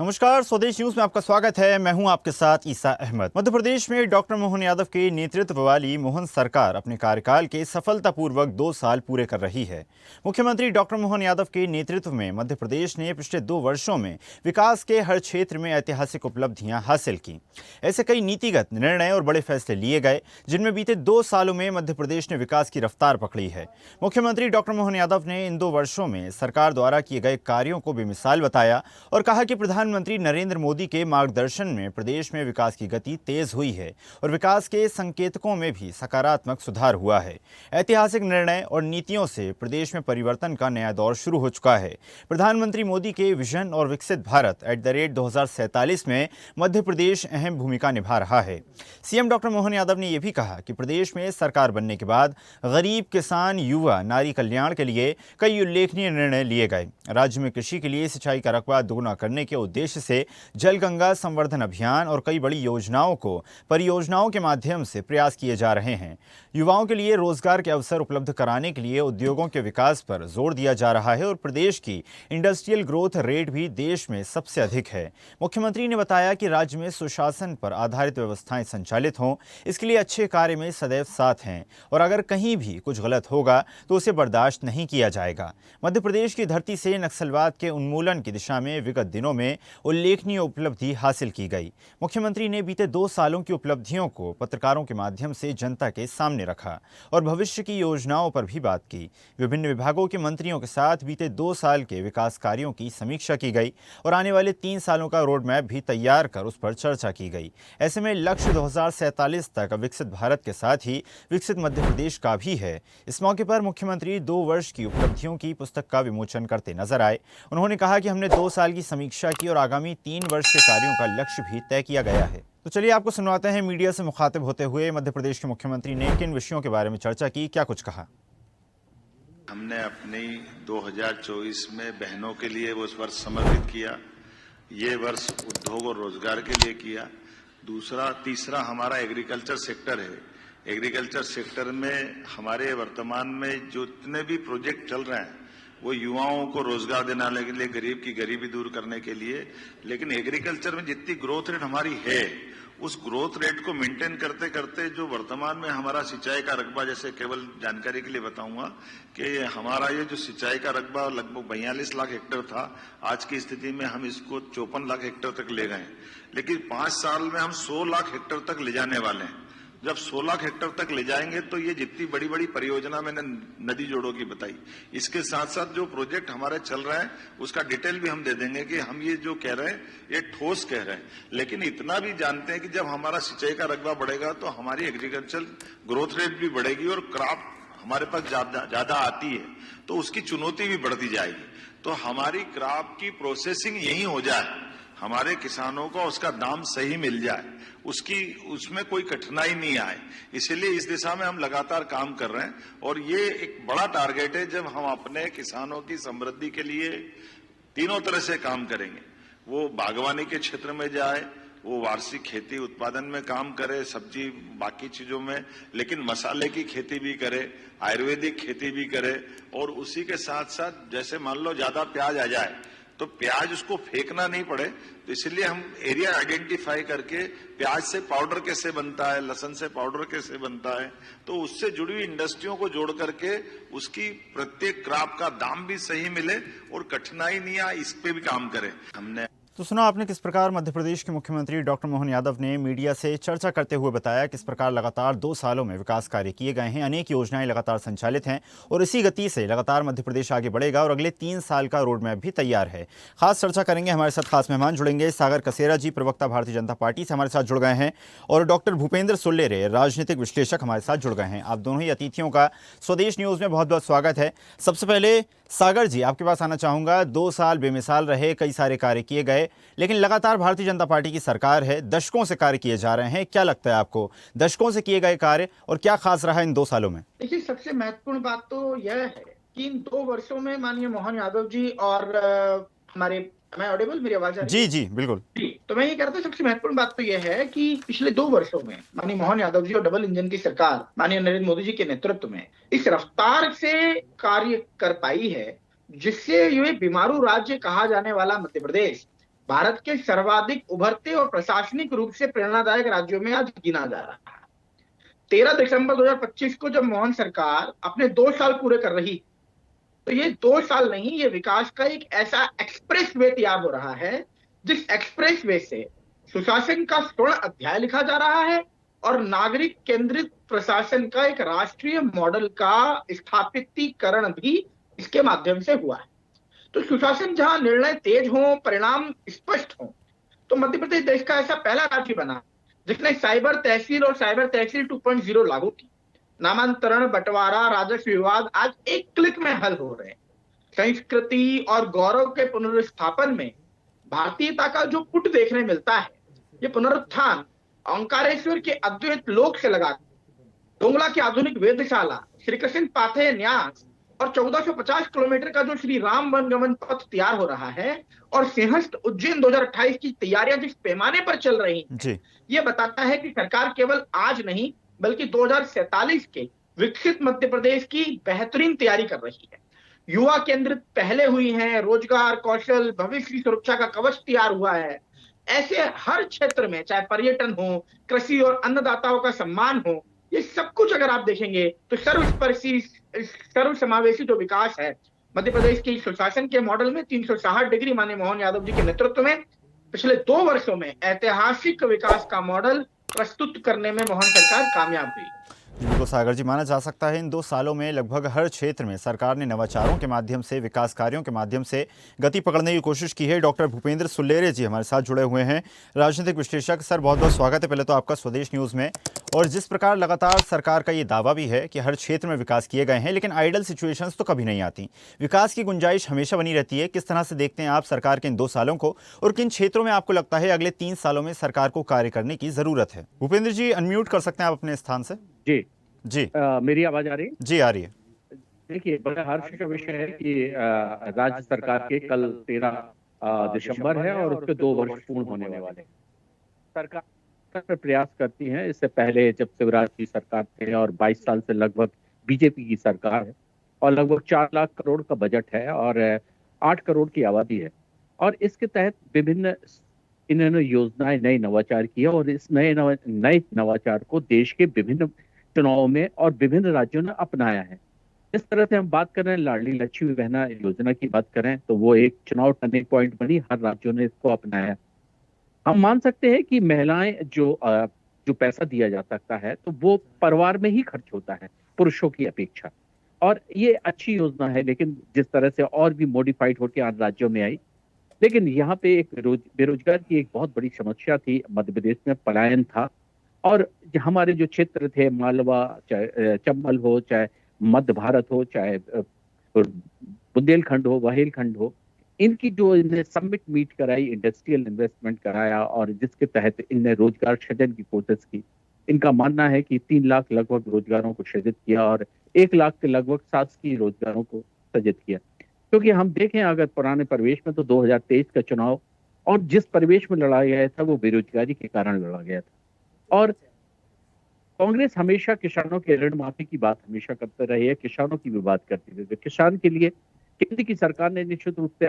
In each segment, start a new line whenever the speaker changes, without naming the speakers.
नमस्कार, स्वदेश न्यूज में आपका स्वागत है। मैं हूं आपके साथ ईसा अहमद। मध्य प्रदेश में डॉक्टर मोहन यादव के नेतृत्व वाली मोहन सरकार अपने कार्यकाल के सफलतापूर्वक 2 साल पूरे कर रही है। मुख्यमंत्री डॉक्टर मोहन यादव के नेतृत्व में मध्य प्रदेश ने पिछले 2 वर्षों में विकास के हर क्षेत्र में ऐतिहासिक उपलब्धियां हासिल की। ऐसे कई नीतिगत निर्णय और बड़े फैसले लिए गए जिनमें बीते 2 सालों में मध्य प्रदेश ने विकास की रफ्तार पकड़ी है। मुख्यमंत्री डॉक्टर मोहन यादव ने इन 2 वर्षों में सरकार द्वारा किए गए कार्यों को बेमिसाल बताया और कहा कि प्रधानमंत्री नरेंद्र मोदी के मार्गदर्शन में प्रदेश में विकास की गति तेज हुई है और विकास के संकेतकों में भी सकारात्मक सुधार हुआ है। ऐतिहासिक निर्णय और नीतियों से प्रदेश में परिवर्तन का नया दौर शुरू हो चुका है। प्रधानमंत्री मोदी के विजन और विकसित भारत @2047 में मध्य प्रदेश अहम भूमिका निभा रहा है। सीएम डॉक्टर मोहन यादव ने यह भी कहा कि प्रदेश में सरकार बनने के बाद गरीब, किसान, युवा, नारी कल्याण के लिए कई उल्लेखनीय निर्णय लिए गए। राज्य में कृषि के लिए सिंचाई का रकबा दोगुना करने के उद्देश्य से जल गंगा संवर्धन अभियान और कई बड़ी योजनाओं को परियोजनाओं के माध्यम से प्रयास किए जा रहे हैं। युवाओं के लिए रोजगार के अवसर उपलब्ध कराने के लिए उद्योगों के विकास पर जोर दिया जा रहा है और प्रदेश की इंडस्ट्रियल ग्रोथ रेट भी देश में सबसे अधिक है। मुख्यमंत्री ने बताया कि राज्य में सुशासन पर आधारित व्यवस्थाएं संचालित हों, इसके लिए अच्छे कार्य में सदैव साथ हैं और अगर कहीं भी कुछ गलत होगा तो उसे बर्दाश्त नहीं किया जाएगा। मध्य प्रदेश की धरती से नक्सलवाद के उन्मूलन की दिशा में विगत दिनों में उल्लेखनीय उपलब्धि हासिल की गई। मुख्यमंत्री ने बीते 2 सालों की उपलब्धियों को पत्रकारों के माध्यम से जनता के सामने रखा और भविष्य की योजनाओं पर भी बात की। विभिन्न विभागों के मंत्रियों के साथ बीते 2 साल के विकास कार्यों की समीक्षा की गई और आने वाले 3 सालों का रोड मैप भी तैयार कर उस पर चर्चा की गई। ऐसे में लक्ष्य 2047 तक विकसित भारत के साथ ही विकसित मध्य प्रदेश का भी है। इस मौके पर मुख्यमंत्री 2 वर्ष की उपलब्धियों की पुस्तक का विमोचन करते नजर आए। उन्होंने कहा कि हमने 2 साल की समीक्षा की और आगामी 3 वर्ष के कार्यों का लक्ष्य भी तय किया गया है। तो चलिए आपको सुनवाते हैं मीडिया से मुखातिब होते हुए मध्य प्रदेश के मुख्यमंत्री ने किन विषयों के बारे में चर्चा की, क्या कुछ कहा।
हमने अपनी 2024 में बहनों के लिए वो वर्ष समर्पित किया। ये वर्ष उद्योग और रोजगार के लिए किया। तीसरा हमारा एग्रीकल्चर सेक्टर है। एग्रीकल्चर सेक्टर में हमारे वर्तमान में जो जितने भी प्रोजेक्ट चल रहे हैं वो युवाओं को रोजगार देने के लिए, गरीब की गरीबी दूर करने के लिए। लेकिन एग्रीकल्चर में जितनी ग्रोथ रेट हमारी है उस ग्रोथ रेट को मेंटेन करते करते जो वर्तमान में हमारा सिंचाई का रकबा, जैसे केवल जानकारी के लिए बताऊंगा कि हमारा ये जो सिंचाई का रकबा लगभग 42 लाख हेक्टेयर था, आज की स्थिति में हम इसको 54 लाख हेक्टेयर तक ले गए। लेकिन 5 साल में हम 100 लाख हेक्टेयर तक ले जाने वाले हैं। जब 16 लाख हेक्टेयर तक ले जाएंगे तो ये जितनी बड़ी बड़ी परियोजना मैंने नदी जोड़ों की बताई, इसके साथ साथ जो प्रोजेक्ट हमारे चल रहा है उसका डिटेल भी हम दे देंगे कि हम ये जो कह रहे हैं ये ठोस कह रहे हैं। लेकिन इतना भी जानते हैं कि जब हमारा सिंचाई का रकबा बढ़ेगा तो हमारी एग्रीकल्चर ग्रोथ रेट भी बढ़ेगी और क्रॉप हमारे पास ज्यादा आती है तो उसकी चुनौती भी बढ़ती जाएगी। तो हमारी क्रॉप की प्रोसेसिंग यही हो जाए, हमारे किसानों को उसका दाम सही मिल जाए, उसमें कोई कठिनाई नहीं आए, इसीलिए इस दिशा में हम लगातार काम कर रहे हैं। और ये एक बड़ा टारगेट है जब हम अपने किसानों की समृद्धि के लिए तीनों तरह से काम करेंगे। वो बागवानी के क्षेत्र में जाए, वो वार्षिक खेती उत्पादन में काम करे, सब्जी बाकी चीजों में, लेकिन मसाले की खेती भी करे, आयुर्वेदिक खेती भी करे। और उसी के साथ साथ जैसे मान लो ज्यादा प्याज आ जाए तो प्याज उसको फेंकना नहीं पड़े, तो इसलिए हम एरिया आइडेंटिफाई करके प्याज से पाउडर कैसे बनता है, लहसुन से पाउडर कैसे बनता है, तो उससे जुड़ी हुई इंडस्ट्रियों को जोड़ करके उसकी प्रत्येक क्रॉप का दाम भी सही मिले और कठिनाई नहीं आए, इस पे भी काम करें। हमने
तो सुना आपने किस प्रकार मध्य प्रदेश के मुख्यमंत्री डॉक्टर मोहन यादव ने मीडिया से चर्चा करते हुए बताया किस प्रकार लगातार 2 सालों में विकास कार्य किए गए हैं, अनेक योजनाएं लगातार संचालित हैं और इसी गति से लगातार मध्य प्रदेश आगे बढ़ेगा और अगले 3 साल का रोड मैप भी तैयार है। खास चर्चा करेंगे, हमारे साथ खास मेहमान जुड़ेंगे। सागर कसेरा जी, प्रवक्ता भारतीय जनता पार्टी से हमारे साथ जुड़ गए हैं और डॉक्टर भूपेंद्र सुल्लेरे, राजनीतिक विश्लेषक हमारे साथ जुड़ गए हैं। आप दोनों ही अतिथियों का स्वदेश न्यूज में बहुत बहुत स्वागत है। सबसे पहले सागर जी, आपके पास आना चाहूंगा। 2 साल बेमिसाल रहे, कई सारे कार्य किए गए, लेकिन लगातार भारतीय जनता पार्टी की सरकार है, दशकों से कार्य किए जा रहे हैं। क्या लगता है आपको, दशकों से किए गए कार्य और क्या खास रहा इन 2 सालों में?
देखिए, सबसे महत्वपूर्ण बात तो यह है कि इन 2 वर्षों में माननीय मोहन यादव जी और हमारे, मैं ऑडिबल, मेरी आवाज आ रही है?
जी जी बिल्कुल
जी, तो मैं ये कह रहा था सबसे महत्वपूर्ण बात तो यह है कि पिछले 2 वर्षों में माननीय मोहन यादव जी और डबल इंजन की सरकार माननीय नरेंद्र मोदी जी के नेतृत्व में इस रफ्तार से कार्य कर पाई है जिससे ये बीमारू राज्य कहा जाने वाला मध्य प्रदेश भारत के सर्वाधिक उभरते और प्रशासनिक रूप से प्रेरणादायक राज्यों में आज गिना जा रहा है। 13 दिसंबर 2025 को जब मोहन सरकार अपने 2 साल पूरे कर रही, तो ये 2 साल नहीं, ये विकास का एक ऐसा एक्सप्रेस वे तैयार हो रहा है जिस एक्सप्रेस वे से सुशासन का स्वर्ण अध्याय लिखा जा रहा है और नागरिक केंद्रित प्रशासन का एक राष्ट्रीय मॉडल का स्थापितीकरण भी इसके माध्यम से हुआ है। तो सुशासन जहां निर्णय तेज हो, परिणाम स्पष्ट हो, तो मध्य प्रदेश देश का ऐसा पहला राज्य बना जिसने साइबर तहसील और साइबर तहसील 2.0 लागू की। नामांतरण, बंटवारा, राजस्व विवाद आज एक क्लिक में हल हो रहे हैं। संस्कृति और गौरव के पुनर्स्थापन में भारतीयता का जो पुट देखने मिलता है, ये पुनरुत्थान ओंकारेश्वर के अद्वैत लोक से लगा डोंगला की आधुनिक वेधशाला, श्री कृष्ण पाथेय न्यास और 1450 किलोमीटर का जो श्री राम वनगमन पथ तैयार हो रहा है और सिंहस्थ उज्जैन 2028 की तैयारियां जिस पैमाने पर चल रही हैं, ये बताता है कि सरकार केवल आज नहीं बल्कि 2047 के विकसित मध्य प्रदेश की बेहतरीन तैयारी कर रही है। युवा केंद्रित पहले हुई हैं, रोजगार, कौशल, भविष्य की सुरक्षा का कवच तैयार हुआ है। ऐसे हर क्षेत्र में, चाहे पर्यटन हो, कृषि और अन्नदाताओं का सम्मान हो, ये सब कुछ अगर आप देखेंगे तो सर्वस्पर्शी, सर्व समावेशी जो विकास है मध्य प्रदेश के सुशासन के मॉडल में 360 डिग्री माननीय मोहन यादव जी के नेतृत्व में पिछले 2 वर्षों में ऐतिहासिक विकास का मॉडल प्रस्तुत करने में मोहन सरकार कामयाब हुई।
बिल्कुल सागर जी, माना जा सकता है इन 2 सालों में लगभग हर क्षेत्र में सरकार ने नवाचारों के माध्यम से, विकास कार्यों के माध्यम से गति पकड़ने की कोशिश की है। डॉक्टर भूपेंद्र सुल्लेरे जी हमारे साथ जुड़े हुए हैं, राजनीतिक विश्लेषक। सर, बहुत बहुत स्वागत है पहले तो आपका स्वदेश न्यूज़ में। और जिस प्रकार लगातार सरकार का ये दावा भी है कि हर क्षेत्र में विकास किए गए हैं, लेकिन आइडल सिचुएशंस तो कभी नहीं आती, विकास की गुंजाइश हमेशा बनी रहती है। किस तरह से देखते हैं आप सरकार के इन 2 सालों को, और किन क्षेत्रों में आपको लगता है अगले 3 सालों में सरकार को कार्य करने की ज़रूरत है? भूपेंद्र जी, अनम्यूट कर सकते हैं आप अपने स्थान से।
जी मेरी आवाज आ रही है?
जी, आ रही है।
देखिए, बड़ा हर्ष का विषय है कि राज्य सरकार के कल 13 दिसंबर है और उसके 2 वर्ष पूर्ण होने वाले हैं। सरकार प्रयास करती है। इससे पहले जब शिवराज की सरकार थे और 22 साल से लगभग बीजेपी की सरकार है और लगभग 4 लाख करोड़ का बजट है और 8 करोड़ की आबादी है, और इसके तहत विभिन्न इन्होंने योजनाएं, नए नवाचार किए और इस नए नवाचार को देश के विभिन्न चुनावों में और विभिन्न राज्यों ने अपनाया है। इस तरह से हम बात कर रहे हैं लाडली लक्ष्मी बहना योजना की बात करें तो वो एक चुनाव टर्निंग पॉइंट बनी, हर राज्यों ने इसको अपनाया। हम मान सकते हैं कि महिलाएं जो पैसा दिया जा सकता है तो वो परिवार में ही खर्च होता है पुरुषों की अपेक्षा, और ये अच्छी योजना है। लेकिन जिस तरह से और भी मॉडिफाइड होकर अन्य राज्यों में आई, लेकिन यहाँ पे एक बेरोजगार की एक बहुत बड़ी समस्या थी। मध्य प्रदेश में पलायन था और हमारे जो क्षेत्र थे, मालवा, चाहे चंबल हो, चाहे मध्य भारत हो, चाहे बुंदेलखंड हो, वहेलखंड हो, इनकी जो इन्हें समिट मीट कराई, इंडस्ट्रियल इन्वेस्टमेंट कराया और जिसके तहत इनने रोजगार सृजन की कोशिश की। इनका मानना है कि 3 लाख लगभग रोजगारों को सृजित किया और 1 लाख के लगभग शासकीय रोजगारों को सृजित किया। क्योंकि हम देखें अगर पुराने परिवेश में तो 2023 का चुनाव और जिस परिवेश में लड़ा गया था वो बेरोजगारी के कारण लड़ा गया था, और कांग्रेस हमेशा किसानों के ऋण माफी की बात हमेशा करते रही है, किसानों की भी बात करती रही है। किसान के लिए केंद्र की सरकार ने निश्चित रूप से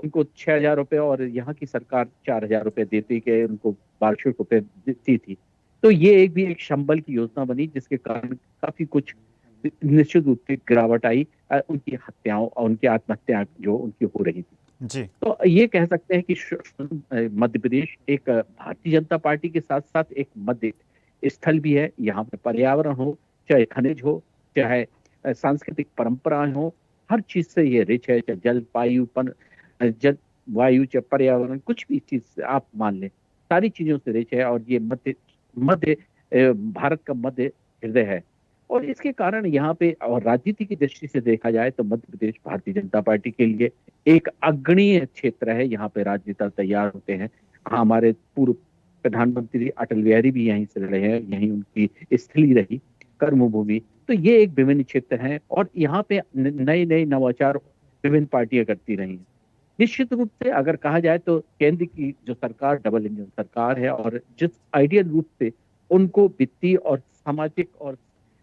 उनको 6,000 रुपए और यहाँ की सरकार 4,000 रुपए देती के उनको वार्षिक रुपए देती थी। तो ये एक संबल की योजना बनी जिसके कारण काफी कुछ निश्चित रूप से गिरावट आई उनकी हत्याओं और उनकी आत्महत्या जो उनकी हो रही थी
जी।
तो ये कह सकते हैं कि मध्य प्रदेश एक भारतीय जनता पार्टी के साथ साथ एक मध्य स्थल भी है। यहाँ पे पर्यावरण हो, चाहे खनिज हो, चाहे सांस्कृतिक परंपराएं हो, हर चीज से ये रिच है। चाहे जल वायु, चाहे पर्यावरण, कुछ भी चीज आप मान लें, सारी चीजों से रिच है और ये मध्य भारत का मध्य हृदय है। और इसके कारण यहाँ पे और राजनीति की दृष्टि से देखा जाए तो मध्य प्रदेश भारतीय जनता पार्टी के लिए एक अग्रणीय क्षेत्र है। यहाँ पे राजनेता तैयार होते हैं। हमारे पूर्व प्रधानमंत्री अटल बिहारी भी यहीं से रहे हैं, यहीं उनकी स्थली रही, कर्मभूमि। तो ये एक विभिन्न क्षेत्र है और यहाँ पे नए नवाचार विभिन्न पार्टियां करती रही हैं। निश्चित रूप से अगर कहा जाए तो केंद्र की जो सरकार डबल इंजन सरकार है और जिस आइडियल रूप से उनको वित्तीय और सामाजिक और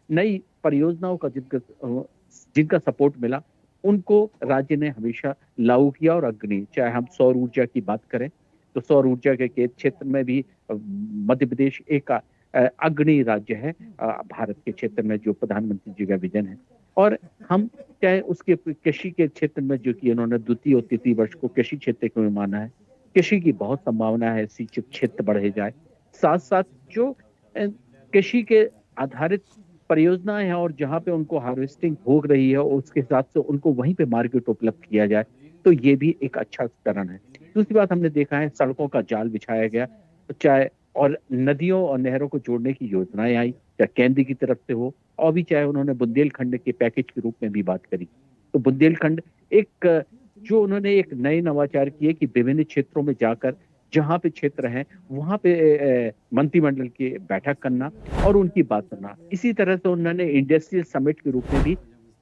नई परियोजनाओं का जिनका सपोर्ट मिला, उनको राज्य ने हमेशा लागू किया और अग्रणी, चाहे हम सौर ऊर्जा की बात करें तो सौर ऊर्जा के क्षेत्र में भी मध्य प्रदेश एक अग्रणी राज्य है भारत के क्षेत्र में, जो प्रधानमंत्री जी का विजन है। और हम चाहे उसके कृषि के क्षेत्र में, जो कि उन्होंने द्वितीय और तृतीय वर्ष को कृषि क्षेत्र को माना है, कृषि की बहुत संभावना है, सिंचित क्षेत्र बढ़े जाए, साथ साथ जो कृषि के आधारित परियोजनाएं हैं और जहां पे उनको हार्वेस्टिंग हो रही है उसके हिसाब से उनको वहीं पे मार्केट उपलब्ध किया जाए, तो ये भी एक अच्छा चरण है। दूसरी बात हमने देखा है, सड़कों का जाल बिछाया गया, तो चाहे और नदियों और नहरों को जोड़ने की योजनाएं आई, चाहे केंद्र की तरफ से हो और भी चाहे उन्होंने बुंदेलखंड के पैकेज के रूप में भी बात करी। तो बुंदेलखंड एक जो उन्होंने एक नए नवाचार किए कि विभिन्न क्षेत्रों में जाकर जहां पे क्षेत्र हैं वहां पे मंत्रिमंडल की बैठक करना और उनकी बात करना। इसी तरह से उन्होंने इंडस्ट्रियल समिट के रूप में भी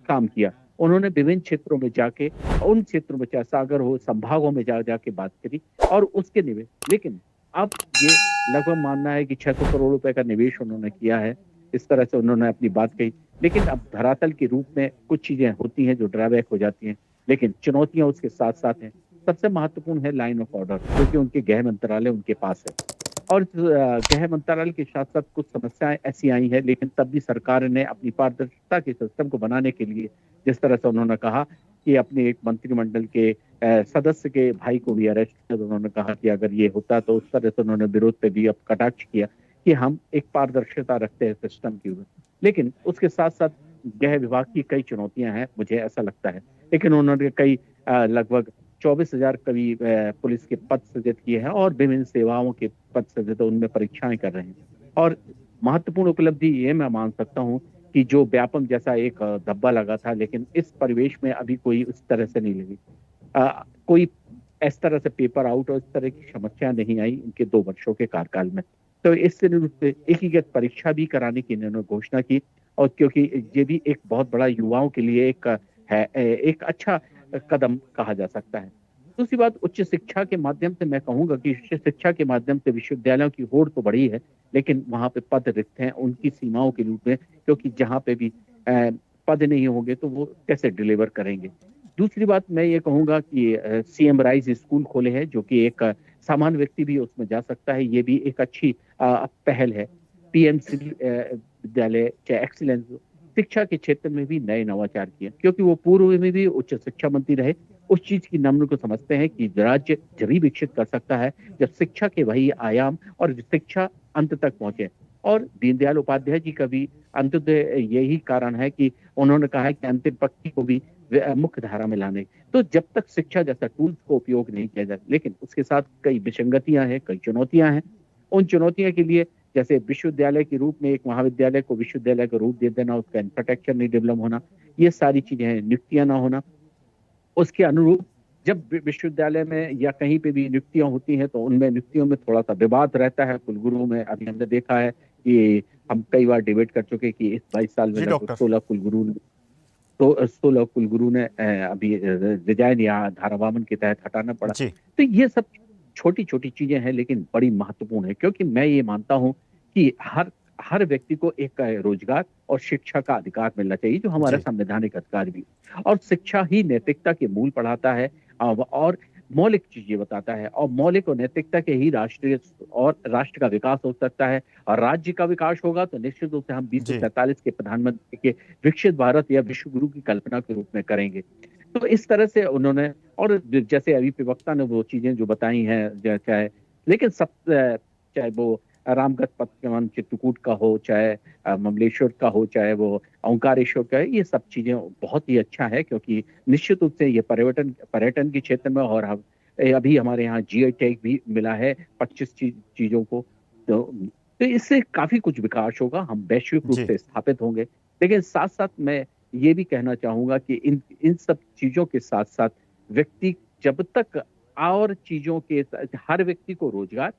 काम किया। उन्होंने विभिन्न क्षेत्रों में जाके, उन क्षेत्रों में चाहे सागर हो, संभागों में जाके बात करी और उसके निवेश। लेकिन अब ये लगभग मानना है कि 600 करोड़ रुपए का निवेश उन्होंने किया है, इस तरह से उन्होंने अपनी बात कही। लेकिन अब धरातल के रूप में कुछ चीजें होती हैं जो ड्रॉबैक हो जाती हैं, लेकिन चुनौतियां उसके साथ साथ हैं। सबसे महत्वपूर्ण है लाइन ऑफ ऑर्डर, क्योंकि उनके गृह मंत्रालय उनके पास है और गृह मंत्रालय के साथ साथ कुछ समस्याएं ऐसी आई हैं, लेकिन तब भी सरकार ने अपनी पारदर्शिता के सिस्टम को बनाने के लिए, जिस तरह से उन्होंने कहा कि अपने एक मंत्रिमंडल के सदस्य के भाई को भी अरेस्ट किया, तो उन्होंने कहा कि अगर ये होता तो उस तरह से उन्होंने विरोध पे भी अब कटाक्ष किया कि हम एक पारदर्शिता रखते हैं सिस्टम की। लेकिन उसके साथ साथ गृह विभाग की कई चुनौतियां हैं, मुझे ऐसा लगता है। लेकिन उन्होंने कई लगभग 24,000 करीब पुलिस के पद सृजित किए हैं और विभिन्न सेवाओं के पद सृजित, उनमें परीक्षाएं कर रहे हैं। और महत्वपूर्ण उपलब्धि ये मैं मान सकता हूँ कि जो व्यापम जैसा एक धब्बा लगा था, लेकिन इस परिवेश में अभी कोई उस तरह से नहीं लगी, कोई इस तरह से पेपर आउट और इस तरह की समस्या नहीं आई इनके 2 वर्षों के कार्यकाल में। तो इससे एकीकृत परीक्षा भी कराने की इन्होंने घोषणा की, और क्योंकि ये भी एक बहुत बड़ा युवाओं के लिए एक अच्छा कदम कहा जा सकता है। दूसरी बात, उच्च शिक्षा के माध्यम से मैं कहूंगा कि उच्च शिक्षा के माध्यम से विश्वविद्यालयों की होड़ तो बढ़ी है, लेकिन वहां पे पद रिक्त हैं उनकी सीमाओं के रूप में, क्योंकि जहां पे भी पद नहीं होंगे तो वो कैसे डिलीवर करेंगे। दूसरी बात मैं ये कहूंगा कि सीएम राइज स्कूल खोले हैं, जो कि एक सामान्य व्यक्ति भी उसमें जा सकता है, ये भी एक अच्छी पहल है। पीएमसी विद्यालय, चाहे एक्सीलेंस शिक्षा के क्षेत्र में भी नए नवाचार किए, क्योंकि वो पूर्व में भी उच्च शिक्षा मंत्री रहे, उस चीज की नम्र को समझते हैं कि राज्य जब भी विकसित कर सकता है जब शिक्षा के वही आयाम और शिक्षा अंत तक पहुंचे। और दीनदयाल उपाध्याय जी का भी अंत्योदय यही कारण है कि उन्होंने कहा है कि अंतिम पंक्ति को भी मुख्य धारा में लाने। तो जब तक शिक्षा जैसा टूल्स को उपयोग नहीं किया जाए, लेकिन उसके साथ कई विसंगतियां हैं, कई चुनौतियां हैं। उन चुनौतियों के लिए जैसे विश्वविद्यालय के रूप में एक महाविद्यालय को विश्वविद्यालय का रूप दे देना, उसका इंफ्रास्ट्रक्चर नहीं डेवलप होना, ये सारी चीजें हैं। नियुक्तियां ना होना, उसके अनुरूप जब विश्वविद्यालय में या कहीं पे भी नियुक्तियां होती हैं तो उनमें नियुक्तियों में थोड़ा सा विवाद रहता है। कुलगुरुओं में अभी हमने देखा है कि हम कई बार डिबेट कर चुके कि इस 22 साल में 16 कुलगुरु ने अभी रिजाइन या धारावामन के तहत हटाना पड़ा। तो ये सब छोटी छोटी चीजें हैं, लेकिन बड़ी महत्वपूर्ण है, क्योंकि मैं ये मानता हूं कि हर व्यक्ति को एक रोजगार और शिक्षा का अधिकार मिलना चाहिए, जो हमारा संवैधानिक अधिकार भी। और शिक्षा ही नैतिकता के मूल पढ़ाता है और मौलिक चीजें बताता है, और मौलिक और नैतिकता के ही राष्ट्र का विकास हो सकता है। और राज्य का विकास होगा तो निश्चित रूप से हम 2047 के प्रधानमंत्री के विकसित भारत या विश्व गुरु की कल्पना के रूप में करेंगे। तो इस तरह से उन्होंने, और जैसे अभी प्रवक्ता ने वो चीजें जो बताई हैं, चाहे वो रामगढ़ पथ चित्रकूट का हो, चाहे ममलेश्वर का हो, चाहे वो ओंकारेश्वर का है, ये सब चीजें बहुत ही अच्छा है, क्योंकि निश्चित रूप से ये पर्यटन के क्षेत्र में, और अभी हमारे यहाँ जीआई टैग भी मिला है 25 चीजों को। तो इससे काफी कुछ विकास होगा, हम वैश्विक रूप से स्थापित होंगे। लेकिन साथ साथ मैं ये भी कहना चाहूंगा कि इन सब चीजों के साथ साथ व्यक्ति जब तक और चीजों के, हर व्यक्ति को रोजगार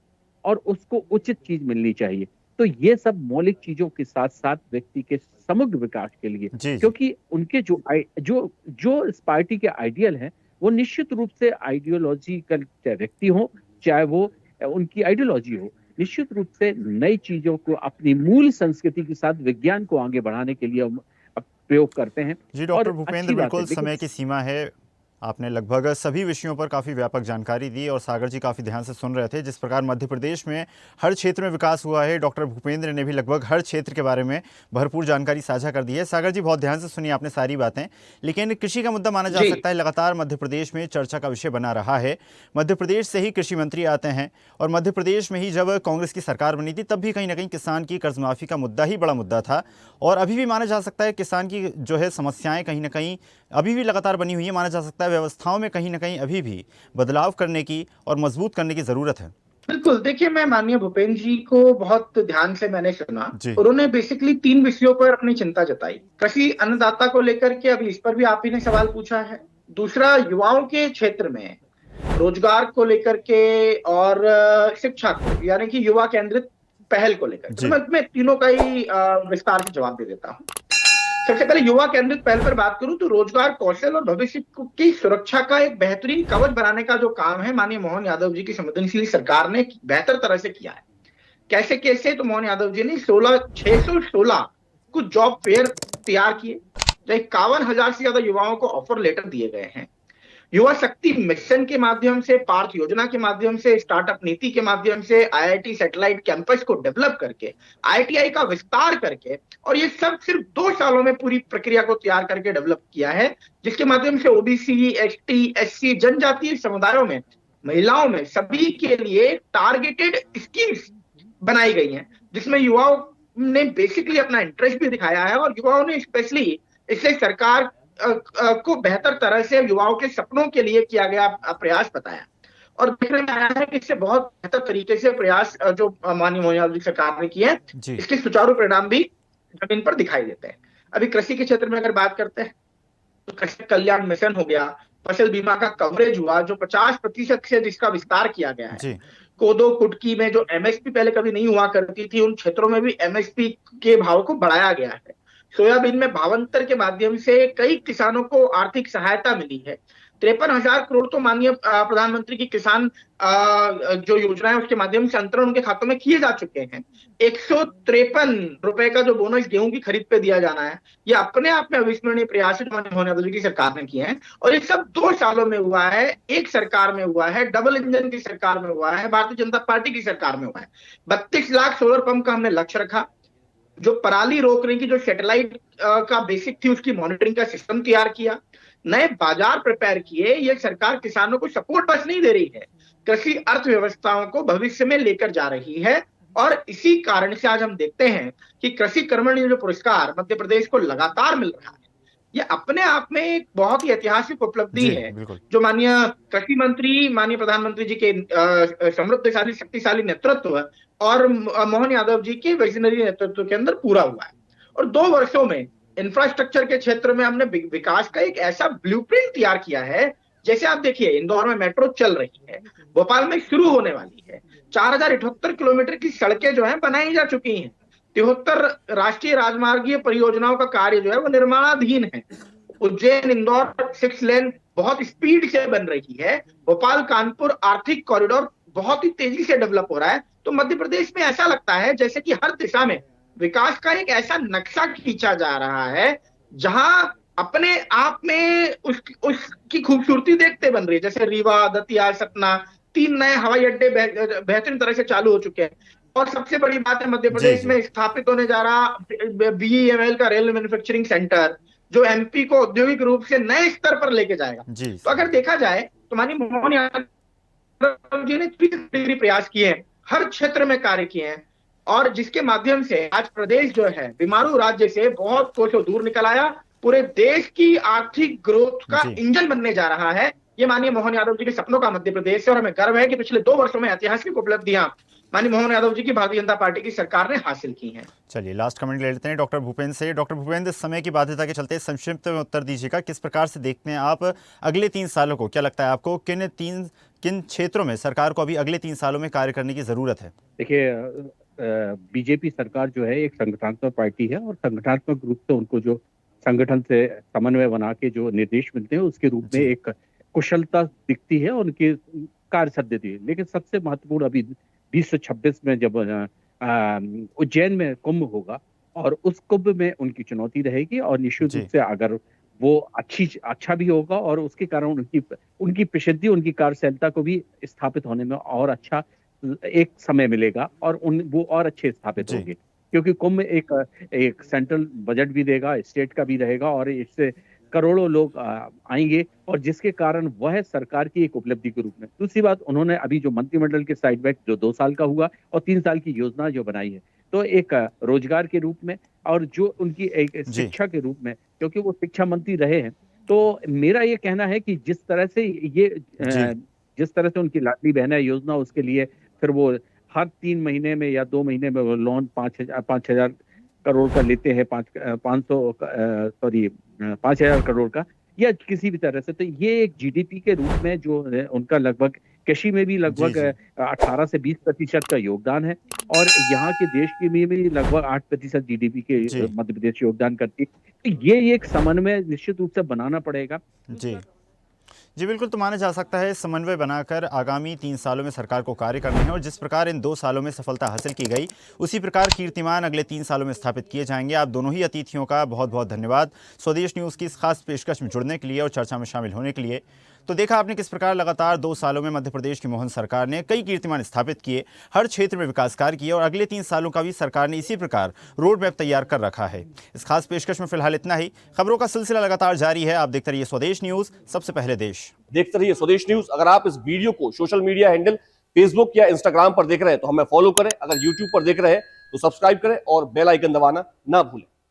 और उसको उचित चीज मिलनी चाहिए, तो ये सब मौलिक चीजों के साथ साथ व्यक्ति के समग्र विकास के लिए, क्योंकि उनके जो इस पार्टी के आइडियल हैं वो निश्चित रूप से आइडियोलॉजिकल, चाहे व्यक्ति हो चाहे वो उनकी आइडियोलॉजी हो, निश्चित रूप से नई चीजों को अपनी मूल संस्कृति के साथ विज्ञान को आगे बढ़ाने के लिए प्रयोग करते हैं।
जी डॉक्टर
और
भूपेंद्र,
अच्छी बात है,
बिल्कुल
लेकिन
समय की सीमा है। आपने लगभग सभी विषयों पर काफ़ी व्यापक जानकारी दी और सागर जी काफ़ी ध्यान से सुन रहे थे। जिस प्रकार मध्य प्रदेश में हर क्षेत्र में विकास हुआ है, डॉक्टर भूपेंद्र ने भी लगभग हर क्षेत्र के बारे में भरपूर जानकारी साझा कर दी है। सागर जी, बहुत ध्यान से सुनिए आपने सारी बातें, लेकिन कृषि का मुद्दा माना जा
जी
सकता है लगातार मध्य प्रदेश में चर्चा का विषय बना रहा है। मध्य प्रदेश से ही कृषि मंत्री आते हैं और मध्य प्रदेश में ही जब कांग्रेस की सरकार बनी थी तब भी कहीं ना कहीं किसान की कर्ज माफ़ी का मुद्दा ही बड़ा मुद्दा था और अभी भी माना जा सकता है किसान की जो है समस्याएं कहीं ना कहीं अभी भी लगातार बनी हुई है। माना जा सकता है व्यवस्थाओं में कहीं ना कहीं अभी भी बदलाव करने की और मजबूत करने की ज़रूरत है।
बिल्कुल। देखिए, मैं माननीय भूपेंद्र जी को बहुत ध्यान से मैंने सुना।
जी
उन्होंने बेसिकली 3 विषयों पर अपनी चिंता जताई। कृषि अन्नदाता को लेकर के, अभी इस पर भी आप ही ने सवाल पूछा है। दूसरा, युवाओं के क्षेत्र में रोजगार को लेकर के, और शिक्षा को, यानी कि युवा केंद्रित पहल को लेकर के। तो
जी
मैं तीनों का ही विस्तार से जवाब दे देता हूँ। सबसे पहले युवा केंद्रित पहल पर बात करूं तो रोजगार, कौशल और भविष्य की सुरक्षा का एक बेहतरीन कवच बनाने का जो काम है, माननीय मोहन यादव जी की संवेदनशील सरकार ने बेहतर तरह से किया है। कैसे कैसे? तो मोहन यादव जी ने 616 कुछ जॉब फेयर तैयार किए, जो 51,000 से ज्यादा युवाओं को ऑफर लेटर दिए गए हैं। युवा शक्ति मिशन के माध्यम से, पार्थ योजना के माध्यम से, स्टार्टअप नीति के माध्यम से, आईआईटी सैटेलाइट कैंपस को डेवलप करके, आईटीआई का विस्तार करके, और ये सब सिर्फ 2 सालों में पूरी प्रक्रिया को तैयार करके डेवलप किया है, जिसके माध्यम से ओबीसी, एसटी, एससी, जनजातीय समुदायों में, महिलाओं में, सभी के लिए टारगेटेड स्कीम्स बनाई गई हैं, जिसमें युवाओं ने बेसिकली अपना इंटरेस्ट भी दिखाया है, और युवाओं ने स्पेशली इससे सरकार को बेहतर तरह से युवाओं के सपनों के लिए किया गया प्रयास बताया। और देखने में आया है कि इससे बहुत बेहतर तरीके से प्रयास जो माननीय मोहन यादव सरकार ने किए हैं,
जी
इसके सुचारू परिणाम भी जमीन पर दिखाई देते हैं। अभी कृषि के क्षेत्र में अगर बात करते हैं तो कृषक कल्याण मिशन हो गया, फसल बीमा का कवरेज हुआ जो 50% से जिसका विस्तार किया गया है।
जी
कोदो कुटकी में जो एमएसपी पहले कभी नहीं हुआ करती थी, उन क्षेत्रों में भी एमएसपी के भाव को बढ़ाया गया है। सोयाबीन में भावांतर के माध्यम से कई किसानों को आर्थिक सहायता मिली है। 53,000 करोड़ तो माननीय प्रधानमंत्री की किसान जो योजना है उसके माध्यम से अंतरण उनके खातों में किए जा चुके हैं। 153 रुपए का जो बोनस गेहूं की खरीद पे दिया जाना है, ये अपने आप में अविस्मरणीय प्रयास है माननीय मोहन यादव जी की सरकार ने किए हैं। और ये सब 2 सालों में हुआ है, एक सरकार में हुआ है, डबल इंजन की सरकार में हुआ है, भारतीय जनता पार्टी की सरकार में हुआ है। 32 लाख सोलर पंप का हमने लक्ष्य रखा। जो पराली रोकने की जो सैटेलाइट का बेसिक थी, उसकी मॉनिटरिंग का सिस्टम तैयार किया। नए बाजार प्रिपेयर किए। ये सरकार किसानों को सपोर्ट बस नहीं दे रही है, कृषि अर्थव्यवस्थाओं को भविष्य में लेकर जा रही है। और इसी कारण से आज हम देखते हैं कि कृषि कर्मण्य जो पुरस्कार मध्य प्रदेश को लगातार मिल रहा है, ये अपने आप में एक बहुत ही ऐतिहासिक उपलब्धि
जी
है,
बिल्कुल।
जो माननीय कृषि मंत्री, माननीय प्रधानमंत्री जी के समृद्धशाली शक्तिशाली नेतृत्व और मोहन यादव जी के विजनरी नेतृत्व के अंदर पूरा हुआ है। और 2 वर्षों में इंफ्रास्ट्रक्चर के क्षेत्र में हमने विकास का एक ऐसा ब्लूप्रिंट तैयार किया है। जैसे आप देखिए, इंदौर में मेट्रो चल रही है, भोपाल में शुरू होने वाली है, 4078 किलोमीटर की सड़कें जो है बनाई जा चुकी हैं, 73 राष्ट्रीय राजमार्गीय परियोजनाओं का कार्य जो है वो निर्माणाधीन है। उज्जैन इंदौर 6 लेन बहुत स्पीड से बन रही है। भोपाल कानपुर आर्थिक कॉरिडोर बहुत ही तेजी से डेवलप हो रहा है। तो मध्य प्रदेश में ऐसा लगता है जैसे कि हर दिशा में विकास का एक ऐसा नक्शा खींचा जा रहा है, जहां अपने आप में उसकी खूबसूरती देखते बन रही है। जैसे रीवा, दतिया, सतना, 3 नए हवाई अड्डे बेहतरीन तरह से चालू हो चुके हैं। और सबसे बड़ी बात है, मध्य
जी
प्रदेश
जी
में स्थापित होने जा रहा बीईएमएल का रेल मैन्युफैक्चरिंग सेंटर, जो एमपी को औद्योगिक रूप से नए स्तर पर लेके जाएगा।
जी
तो अगर देखा जाए तो माननीय मोहन यादव जी ने 3 डिग्री प्रयास किए हैं, हर क्षेत्र में कार्य किए हैं, और जिसके माध्यम से आज प्रदेश जो है बीमारू राज्य से बहुत कोसों दूर निकल आया, पूरे देश की आर्थिक ग्रोथ का
जी
इंजन बनने जा रहा है। ये माननीय मोहन यादव जी के सपनों का मध्य प्रदेश है, और हमें गर्व है कि पिछले 2 वर्षों में ऐतिहासिक उपलब्धियां माननीय मोहन यादव जी की भारतीय जनता पार्टी की सरकार ने हासिल की हैं।
चलिए लास्ट कमेंट ले लेते हैं डॉक्टर भूपेंद्र से। डॉक्टर भूपेंद्र, समय की बाध्यता के चलते संक्षिप्त में उत्तर दीजिएगा, किस प्रकार से देखते हैं आप अगले 3 सालों को? क्या लगता है आपको किन क्षेत्रों में सरकार को अभी अगले 3 सालों में कार्य करने की जरूरत है?
देखिए, बीजेपी सरकार जो है एक संगठनात्मक पार्टी है, और संगठनात्मक रूप से उनको जो संगठन से समन्वय बना के जो निर्देश मिलते हैं उसके रूप में
जी
एक कुशलता दिखती है, उनकी कार्य पद्धति है। लेकिन सबसे महत्वपूर्ण अभी 2026 में जब उज्जैन में कुंभ होगा, और उस कुंभ में उनकी चुनौती रहेगी और निश्चित
जी।
रूप से अगर वो अच्छा भी होगा और उसके कारण उनकी प्रसिद्धि, उनकी कार्यशीलता को भी स्थापित होने में और अच्छा एक समय मिलेगा और वो और अच्छे स्थापित
जी।
होंगे, क्योंकि कुंभ एक सेंट्रल बजट भी देगा, स्टेट का भी रहेगा और इससे करोड़ों लोग आएंगे और जिसके कारण वह सरकार की एक उपलब्धि के रूप में। दूसरी बात, उन्होंने अभी जो मंत्रिमंडल के साइड बैक जो 2 साल का हुआ और 3 साल की योजना जो बनाई है, तो एक रोजगार के रूप में और जो उनकी एक
जी।
शिक्षा के रूप में, क्योंकि वो शिक्षा मंत्री रहे हैं, तो मेरा ये कहना है कि जिस तरह से
जी।
जिस तरह से उनकी लाडली बहना योजना, उसके लिए फिर वो हर 3 महीने में या 2 महीने में वो लोन 5,000 करोड़ का लेते हैं, 5,000 करोड़ का, या किसी भी तरह से, तो ये एक जीडीपी के रूप में जो है उनका लगभग कृषि में भी
जी,
लगभग
जी।
18 से 20% का योगदान है और यहाँ के देश के में भी लगभग 8% जीडीपी के
जी।
मध्य प्रदेश योगदान करती है। तो ये एक समन्वय निश्चित रूप से बनाना पड़ेगा।
जी। जी, बिल्कुल, तो माना जा सकता है समन्वय बनाकर आगामी 3 सालों में सरकार को कार्य करने हैं और जिस प्रकार इन 2 सालों में सफलता हासिल की गई, उसी प्रकार कीर्तिमान अगले 3 सालों में स्थापित किए जाएंगे। आप दोनों ही अतिथियों का बहुत-बहुत धन्यवाद स्वदेश न्यूज़ की इस खास पेशकश में जुड़ने के लिए और चर्चा में शामिल होने के लिए। तो देखा आपने किस प्रकार लगातार 2 सालों में मध्य प्रदेश की मोहन सरकार ने कई कीर्तिमान स्थापित किए, हर क्षेत्र में विकास कार्य किए और अगले 3 सालों का भी सरकार ने इसी प्रकार रोड मैप तैयार कर रखा है। इस खास पेशकश में फिलहाल इतना ही। खबरों का सिलसिला लगातार जारी है। आप देखते रहिए स्वदेश न्यूज़, सबसे पहले देश।
देखते रहिए स्वदेश न्यूज। अगर आप इस वीडियो को सोशल मीडिया हैंडल फेसबुक या इंस्टाग्राम पर देख रहे हैं तो हमें फॉलो करें, अगर यूट्यूब पर देख रहे हैं तो सब्सक्राइब करें और बेल आइकन दबाना ना भूलें।